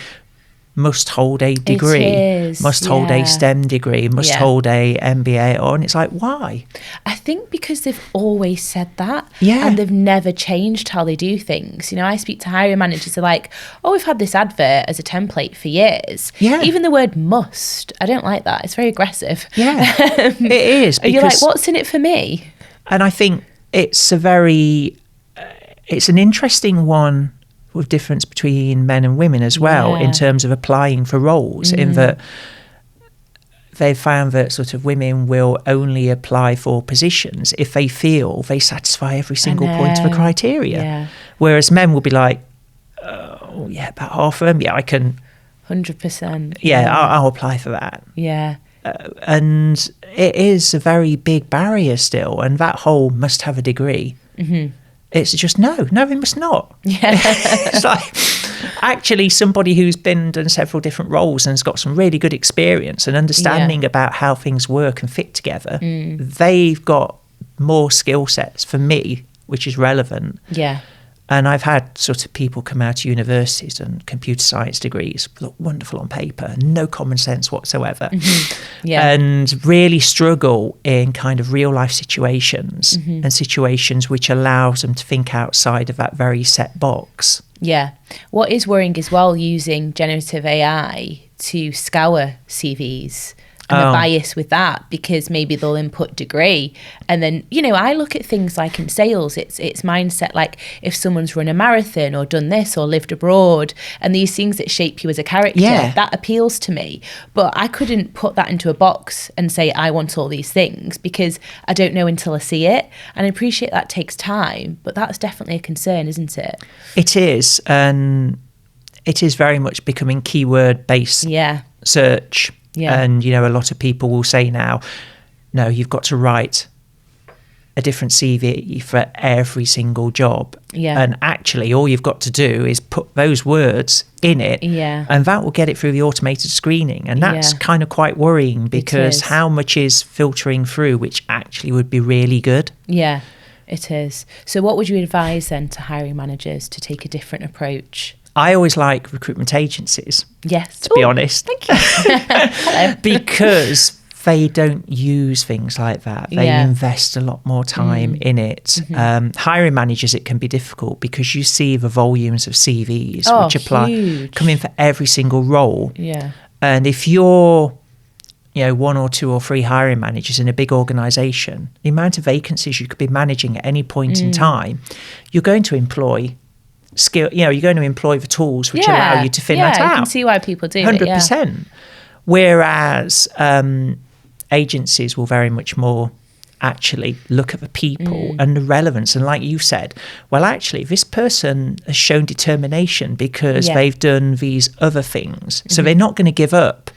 must hold a degree, must hold a STEM degree, must hold a MBA on. It's like, why? I think because they've always said that, and they've never changed how they do things. You know, I speak to hiring managers, they're like, oh, we've had this advert as a template for years. Yeah. Even the word must, I don't like that. It's very aggressive. Yeah, it is. You're like, what's in it for me? And I think it's it's an interesting one with difference between men and women as well, in terms of applying for roles, in that they've found that sort of women will only apply for positions if they feel they satisfy every single point of the criteria. Whereas men will be like, oh yeah, about half of them, I can 100%. I'll apply for that. And it is a very big barrier still, and that whole must have a degree. It's just no, it must not. It's like, actually, somebody who's done several different roles and has got some really good experience and understanding about how things work and fit together, they've got more skill sets for me, which is relevant. And I've had sort of people come out of universities and computer science degrees look wonderful on paper, no common sense whatsoever, and really struggle in kind of real life situations and situations which allows them to think outside of that very set box. What is worrying as well, using generative AI to scour CVs. And the bias with that, because maybe they'll input degree. And then, you know, I look at things like in sales, it's mindset, like if someone's run a marathon or done this or lived abroad, and these things that shape you as a character, that appeals to me. But I couldn't put that into a box and say, I want all these things, because I don't know until I see it. And I appreciate that takes time, but that's definitely a concern, isn't it? It is. And it is very much becoming keyword-based search. And, you know, a lot of people will say now, no, you've got to write a different CV for every single job. And actually, all you've got to do is put those words in it, and that will get it through the automated screening. And that's kind of quite worrying, because how much is filtering through, which actually would be really good. It is. So what would you advise then to hiring managers to take a different approach? I always like recruitment agencies, to be honest. Thank you. Hello. Because they don't use things like that. They invest a lot more time in it. Hiring managers, it can be difficult because you see the volumes of CVs which apply, come in for every single role. And if you're, you know, 1 or 2 or 3 hiring managers in a big organisation, the amount of vacancies you could be managing at any point in time, you're going to employ skill, you know, you're going to employ the tools which allow you to thin that out. I can see why people do 100%. it, Whereas agencies will very much more actually look at the people and the relevance. And like you said, well, actually, this person has shown determination because they've done these other things. So they're not going to give up.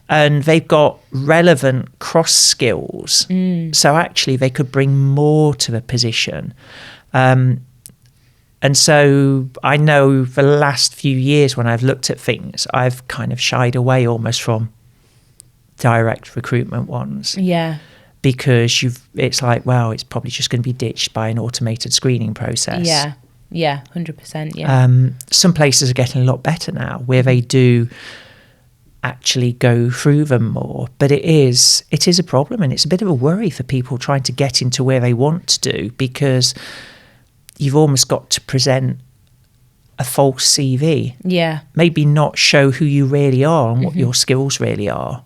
And they've got relevant cross skills. So actually, they could bring more to the position. And so I know the last few years when I've looked at things, I've kind of shied away almost from direct recruitment ones. Because it's like, well, it's probably just going to be ditched by an automated screening process. 100%. Some places are getting a lot better now, where they do actually go through them more. But it is a problem, and it's a bit of a worry for people trying to get into where they want to do, because you've almost got to present a false CV. Maybe not show who you really are and what your skills really are.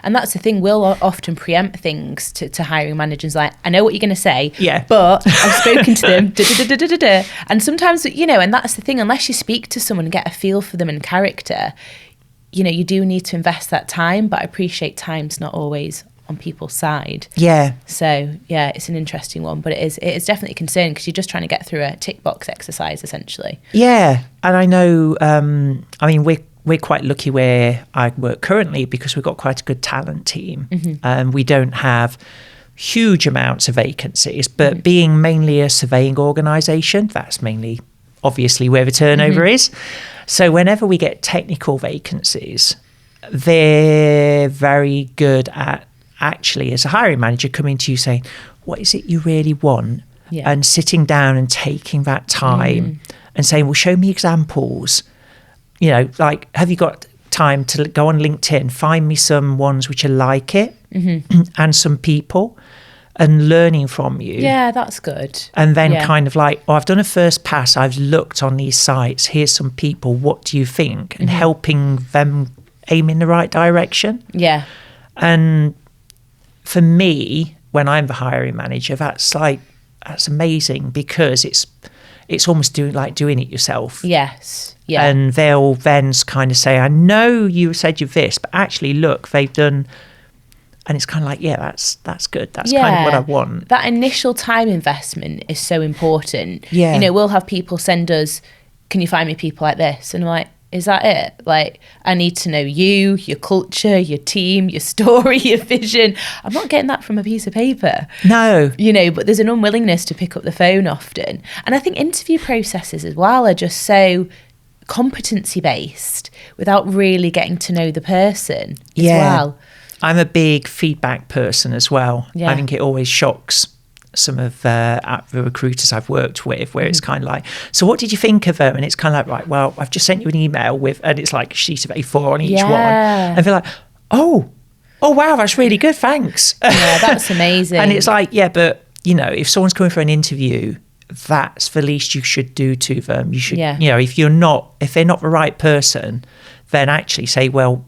And that's the thing, we'll often preempt things to hiring managers, like, I know what you're going to say, but I've spoken to them, and sometimes, you know, and that's the thing, unless you speak to someone and get a feel for them and character, you know, you do need to invest that time, but I appreciate time's not always on people's side. So it's an interesting one, but it is definitely a concern, because you're just trying to get through a tick box exercise essentially. And I know, I mean, we're quite lucky where I work currently, because we've got quite a good talent team. We don't have huge amounts of vacancies, but being mainly a surveying organisation, that's mainly obviously where the turnover is. So whenever we get technical vacancies, they're very good at actually, as a hiring manager, coming to you saying, what is it you really want? And sitting down and taking that time and saying, well, show me examples. you know, like, have you got time to go on LinkedIn, find me some ones which are like it and some people and learning from you. Yeah, that's good. And then kind of like, I've done a first pass. I've looked on these sites. Here's some people. What do you think? And helping them aim in the right direction. Yeah. And for me, when I'm the hiring manager, that's amazing because it's almost doing it yourself. Yes. Yeah. And they'll then kind of say, I know you said you're this, but actually look, they've done, and it's kind of like, yeah, that's good. That's kind of what I want. That initial time investment is so important. Yeah. You know, we'll have people send us, can you find me people like this? And I'm like, is that it? Like, I need to know you, your culture, your team, your story, your vision. I'm not getting that from a piece of paper. No. You know, but there's an unwillingness to pick up the phone often. And I think interview processes as well are just so competency based without really getting to know the person as well. I'm a big feedback person as well. I think it always shocks some of the recruiters I've worked with where it's kind of like, so what did you think of them? And it's kind of like, right, well, I've just sent you an email with, and it's like a sheet of A4 on each one. And they're like, oh wow, that's really good, thanks. Yeah, that's amazing. And it's like, yeah, but you know, if someone's coming for an interview, that's the least you should do to them. You should, you know, if they're not the right person, then actually say, well,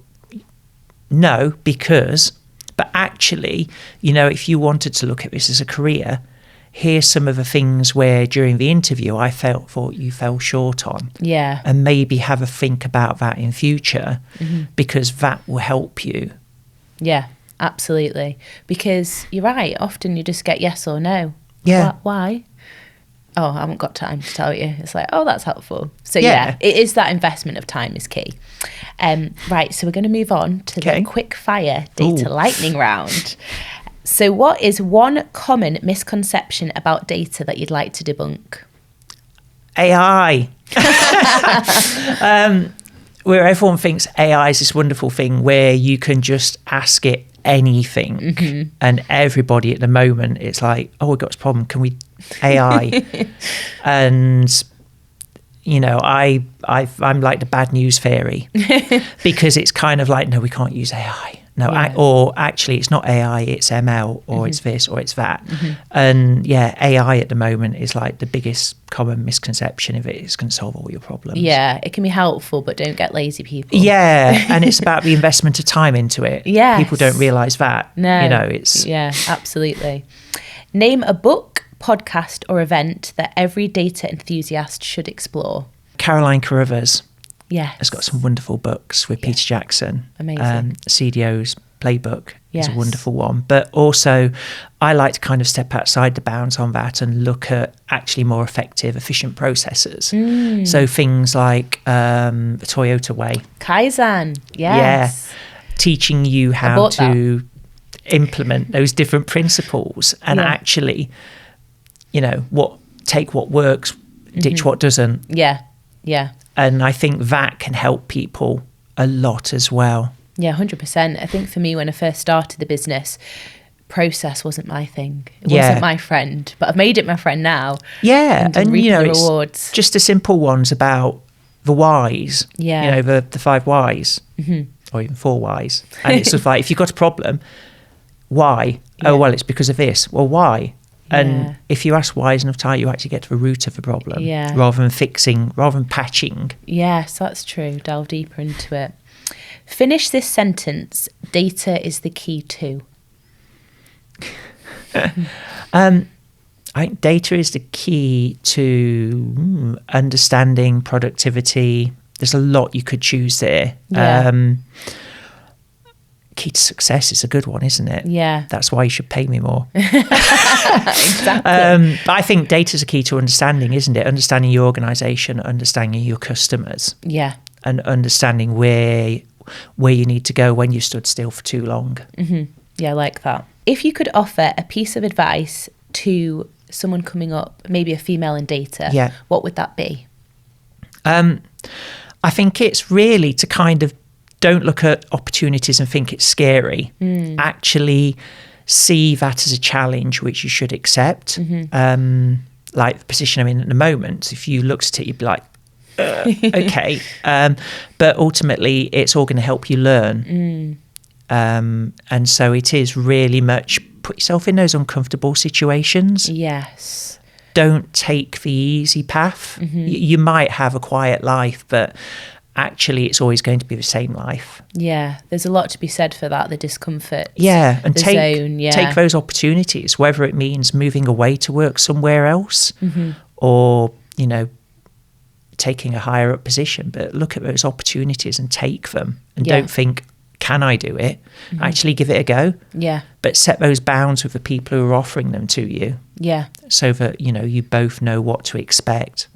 no, because, but actually, you know, if you wanted to look at this as a career, here's some of the things where during the interview I thought you fell short on. Yeah. And maybe have a think about that in future because that will help you. Yeah, absolutely. Because you're right, often you just get yes or no. Yeah. Why? Oh, I haven't got time to tell you. It's like, oh, that's helpful. So yeah, it is that investment of time is key. Right, so we're going to move on to the quick fire data lightning round. So what is one common misconception about data that you'd like to debunk? AI. Where everyone thinks AI is this wonderful thing where you can just ask it anything and everybody at the moment it's like, oh, we've got this problem, can we AI? And you know, I'm like the bad news fairy because it's kind of like, no, we can't use AI. No, or actually it's not AI, it's ML, or it's this, or it's that. And yeah, AI at the moment is like the biggest common misconception of it. It's going to solve all your problems. Yeah, it can be helpful, but don't get lazy people. Yeah, and it's about the investment of time into it. Yeah, people don't realise that. No, you know, it's absolutely. Name a book, podcast, or event that every data enthusiast should explore. Caroline Carruthers. Yeah, has got some wonderful books with Peter Jackson. Amazing. CDO's Playbook is a wonderful one. But also, I like to kind of step outside the bounds on that and look at actually more effective, efficient processes. So things like the Toyota Way. Kaizen, yes. Yeah, teaching you how to implement those different principles and actually, you know, take what works, ditch what doesn't. Yeah, yeah. And I think that can help people a lot as well. Yeah, 100%. I think for me, when I first started the business, process wasn't my thing. It wasn't my friend, but I've made it my friend now. Yeah, and you know, rewards. It's just the simple ones about the whys. Yeah. You know, the 5 whys, or even 4 whys. And it's just like, if you've got a problem, why? Yeah. Oh, well, it's because of this. Well, why? And if you ask why enough time, you actually get to the root of the problem rather than patching. Yes, that's true. Delve deeper into it. Finish this sentence. Data is the key too. I think data is the key to understanding productivity. There's a lot you could choose there. Yeah. Key to success is a good one, isn't it? Yeah. That's why you should pay me more. Exactly. But I think data is a key to understanding, isn't it? Understanding your organisation, understanding your customers. Yeah. And understanding where you need to go when you stood still for too long. Yeah, I like that. If you could offer a piece of advice to someone coming up, maybe a female in data, what would that be? I think it's really to kind of don't look at opportunities and think it's scary. Actually see that as a challenge which you should accept. Like the position I'm in at the moment, if you looked at it, you'd be like, okay. But ultimately, it's all going to help you learn. And so it is really much put yourself in those uncomfortable situations. Yes. Don't take the easy path. You might have a quiet life, but actually it's always going to be the same life. Yeah, there's a lot to be said for that, the discomfort. Yeah, and take take those opportunities, whether it means moving away to work somewhere else or, you know, taking a higher up position. But look at those opportunities and take them, and don't think, can I do it? Actually give it a go. Yeah. But set those bounds with the people who are offering them to you. Yeah. So that, you know, you both know what to expect.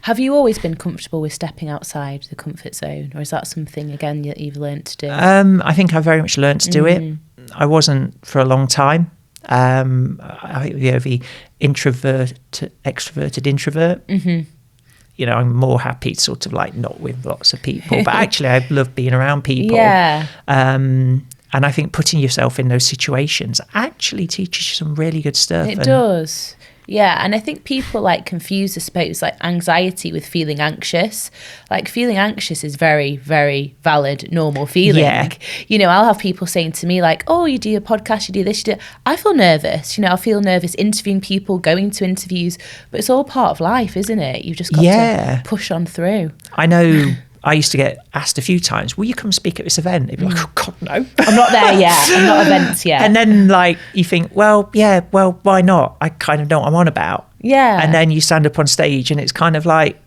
Have you always been comfortable with stepping outside the comfort zone, or is that something, again, that you've learned to do? I think I very much learned to do it. I wasn't for a long time. I think, you know, the extroverted introvert. You know, I'm more happy sort of like not with lots of people, but actually I love being around people. Yeah. And I think putting yourself in those situations actually teaches you some really good stuff. It does. Yeah, and I think people like confuse, I suppose, like anxiety with feeling anxious. Like feeling anxious is very, very valid, normal feeling. Yeah. You know, I'll have people saying to me like, oh, you do a podcast, you do this, you do... I feel nervous. You know, I feel nervous interviewing people, going to interviews, but it's all part of life, isn't it? You've just got to push on through. I know... I used to get asked a few times, will you come speak at this event? It'd be like, oh, God, no. I'm not there yet. I'm not events yet. And then, like, you think, well, why not? I kind of know what I'm on about. Yeah. And then you stand up on stage and it's kind of like,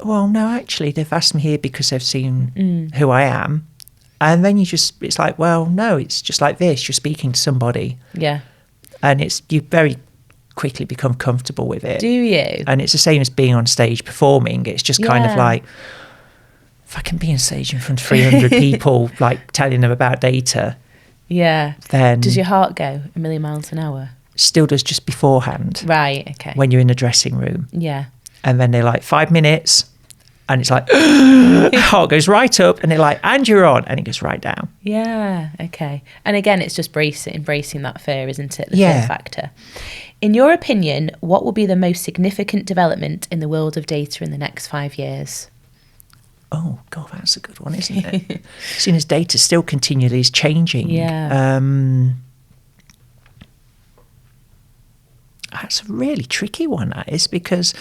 well, no, actually, they've asked me here because they've seen who I am. And then it's like, well, no, it's just like this. You're speaking to somebody. Yeah. And you very quickly become comfortable with it. Do you? And it's the same as being on stage performing. It's just kind of like, if I can be on stage in front of 300 people, like telling them about data, then... Does your heart go a million miles an hour? Still does just beforehand. Right, okay. When you're in the dressing room. Yeah. And then they're like, 5 minutes, and it's like, heart goes right up, and they're like, and you're on, and it goes right down. Yeah, okay. And again, it's just embracing that fear, isn't it? The fear factor. In your opinion, what will be the most significant development in the world of data in the next 5 years? Oh, God, that's a good one, isn't it? Seeing as data still continually is changing. Yeah. That's a really tricky one, that is, because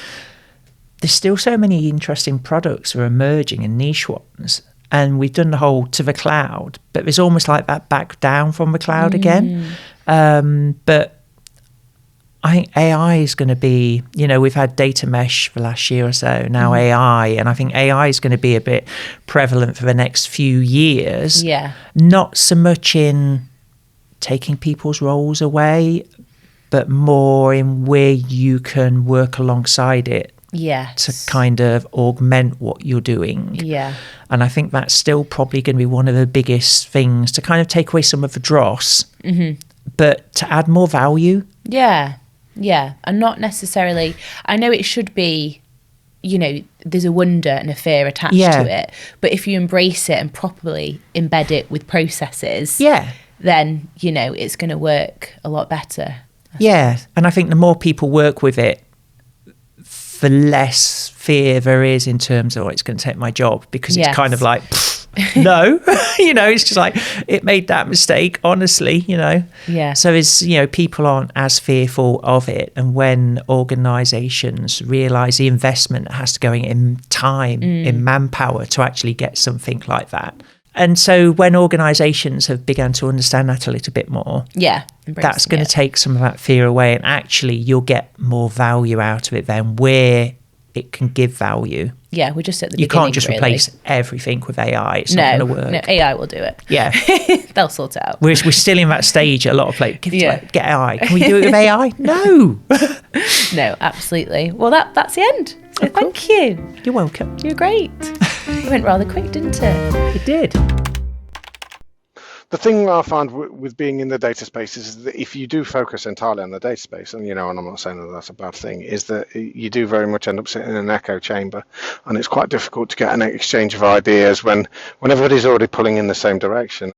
there's still so many interesting products that are emerging and niche ones. And we've done the whole to the cloud, but there's almost like that back down from the cloud again. But I think AI is going to be, you know, we've had data mesh for the last year or so, now AI, and I think AI is going to be a bit prevalent for the next few years. Yeah. Not so much in taking people's roles away, but more in where you can work alongside it. Yes. To kind of augment what you're doing. Yeah. And I think that's still probably going to be one of the biggest things to kind of take away some of the dross, but to add more value. Yeah. Yeah, and not necessarily, I know it should be, you know, there's a wonder and a fear attached to it, but if you embrace it and properly embed it with processes, then, you know, it's going to work a lot better. Yeah, and I think the more people work with it, the less fear there is in terms of, oh, it's going to take my job, because it's kind of like, no, you know, it's just like, it made that mistake, honestly, you know. Yeah. So it's, you know, people aren't as fearful of it. And when organisations realise the investment that has to go in time, in manpower to actually get something like that. And so when organisations have begun to understand that a little bit more, that's going to take some of that fear away, and actually you'll get more value out of it then, where it can give value. Yeah, we're just at the beginning. You can't just replace everything with AI. It's not going to work. No, AI will do it. Yeah. They'll sort it out. We're still in that stage at a lot of places. Get AI. Can we do it with AI? No. No, absolutely. Well, that's the end. So thank you. You're welcome. You're great. It went rather quick, didn't it? It did. The thing I find with being in the data space is that if you do focus entirely on the data space, and, you know, and I'm not saying that that's a bad thing, is that you do very much end up sitting in an echo chamber, and it's quite difficult to get an exchange of ideas when everybody's already pulling in the same direction.